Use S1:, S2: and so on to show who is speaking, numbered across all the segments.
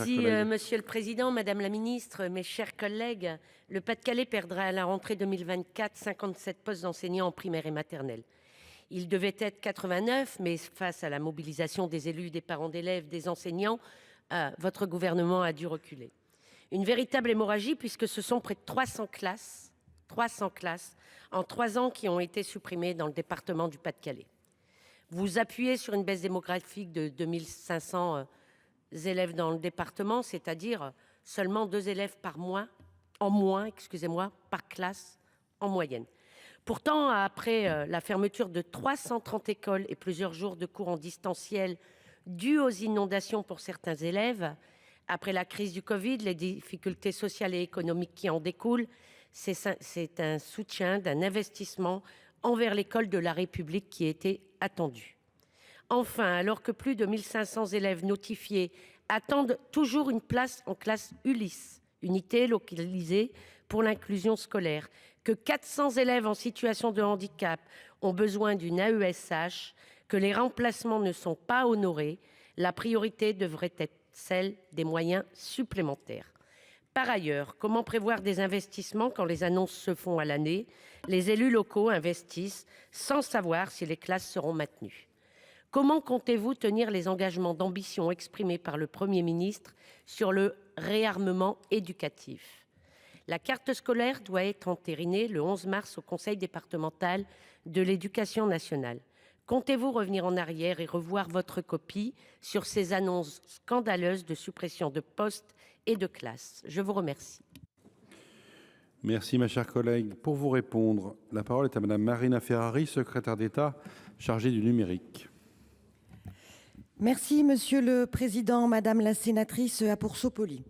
S1: Si, Monsieur le Président, Madame la Ministre, mes chers collègues, le Pas-de-Calais perdra à la rentrée 2024 57 postes d'enseignants en primaire et maternelle. Il devait être 89, mais face à la mobilisation des élus, des parents d'élèves, des enseignants, votre gouvernement a dû reculer. Une véritable hémorragie puisque ce sont près de 300 classes en 3 ans qui ont été supprimées dans le département du Pas-de-Calais. Vous appuyez sur une baisse démographique de 2500 élèves dans le département, c'est-à-dire seulement 2 élèves en moins, par classe en moyenne. Pourtant, après la fermeture de 330 écoles et plusieurs jours de cours en distanciel dus aux inondations pour certains élèves, après la crise du Covid, les difficultés sociales et économiques qui en découlent, c'est un soutien, d'un investissement envers l'école de la République qui était attendu. Enfin, alors que plus de 1500 élèves notifiés attendent toujours une place en classe ULIS, unité localisée pour l'inclusion scolaire, que 400 élèves en situation de handicap ont besoin d'une AESH, que les remplacements ne sont pas honorés, la priorité devrait être celle des moyens supplémentaires. Par ailleurs, comment prévoir des investissements quand les annonces se font à l'année? Les élus locaux investissent sans savoir si les classes seront maintenues. Comment comptez-vous tenir les engagements d'ambition exprimés par le Premier ministre sur le réarmement éducatif? La carte scolaire doit être entérinée le 11 mars au conseil départemental de l'éducation nationale. Comptez-vous revenir en arrière et revoir votre copie sur ces annonces scandaleuses de suppression de postes et de classes? Je vous remercie.
S2: Merci, ma chère collègue. Pour vous répondre, la parole est à Madame Marina Ferrari, secrétaire d'État chargée du numérique.
S3: Merci, Monsieur le Président, Madame la sénatrice Apoursopoli.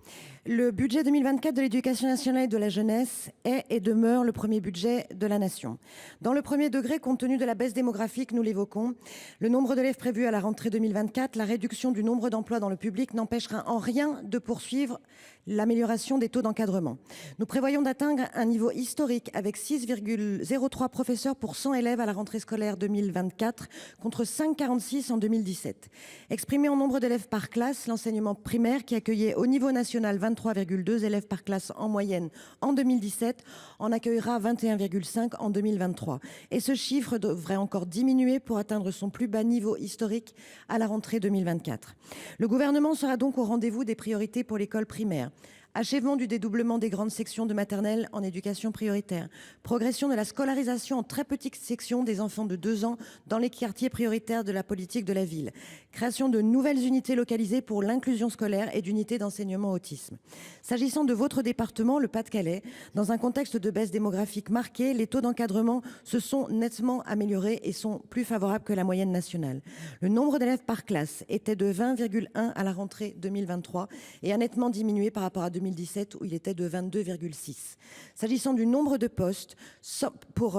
S3: Le budget 2024 de l'éducation nationale et de la jeunesse est et demeure le premier budget de la nation. Dans le premier degré, compte tenu de la baisse démographique, nous l'évoquons, le nombre d'élèves prévu à la rentrée 2024, la réduction du nombre d'emplois dans le public n'empêchera en rien de poursuivre l'amélioration des taux d'encadrement. Nous prévoyons d'atteindre un niveau historique avec 6,03 professeurs pour 100 élèves à la rentrée scolaire 2024 contre 5,46 en 2017. Exprimé en nombre d'élèves par classe, l'enseignement primaire, qui accueillait au niveau national 23,2 élèves par classe en moyenne en 2017, en accueillera 21,5 en 2023. Et ce chiffre devrait encore diminuer pour atteindre son plus bas niveau historique à la rentrée 2024. Le gouvernement sera donc au rendez-vous des priorités pour l'école primaire. Achèvement du dédoublement des grandes sections de maternelle en éducation prioritaire. Progression de la scolarisation en très petites sections des enfants de 2 ans dans les quartiers prioritaires de la politique de la ville. Création de nouvelles unités localisées pour l'inclusion scolaire et d'unités d'enseignement autisme. S'agissant de votre département, le Pas-de-Calais, dans un contexte de baisse démographique marquée, les taux d'encadrement se sont nettement améliorés et sont plus favorables que la moyenne nationale. Le nombre d'élèves par classe était de 20,1 à la rentrée 2023 et a nettement diminué par rapport à 2017 où il était de 22,6. S'agissant du nombre de postes, pour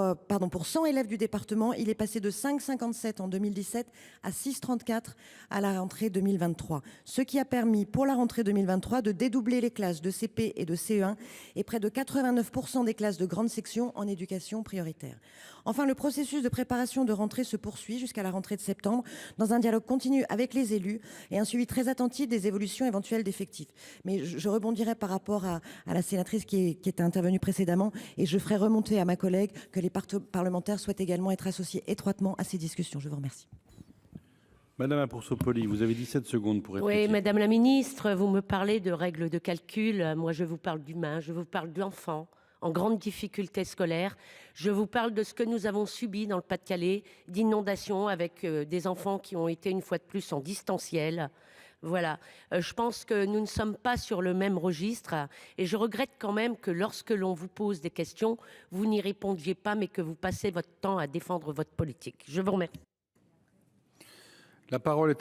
S3: 100 élèves du département, il est passé de 5,57 en 2017 à 6,34 à la rentrée 2023. Ce qui a permis pour la rentrée 2023 de dédoubler les classes de CP et de CE1 et près de 89% des classes de grande section en éducation prioritaire. Enfin, le processus de préparation de rentrée se poursuit jusqu'à la rentrée de septembre dans un dialogue continu avec les élus et un suivi très attentif des évolutions éventuelles d'effectifs. Mais je rebondirai par rapport à la sénatrice qui était intervenue précédemment et je ferai remonter à ma collègue que les parlementaires souhaitent également être associés étroitement à ces discussions. Je vous remercie.
S2: Madame Apoursopoli, vous avez 17 secondes pour répliquer.
S1: Oui, Madame la Ministre, vous me parlez de règles de calcul. Moi, je vous parle d'humain, je vous parle d'enfants en grande difficulté scolaire. Je vous parle de ce que nous avons subi dans le Pas-de-Calais, d'inondations avec des enfants qui ont été une fois de plus en distanciel. Voilà, je pense que nous ne sommes pas sur le même registre et je regrette quand même que lorsque l'on vous pose des questions, vous n'y répondiez pas, mais que vous passez votre temps à défendre votre politique. Je vous remercie.
S2: La parole est à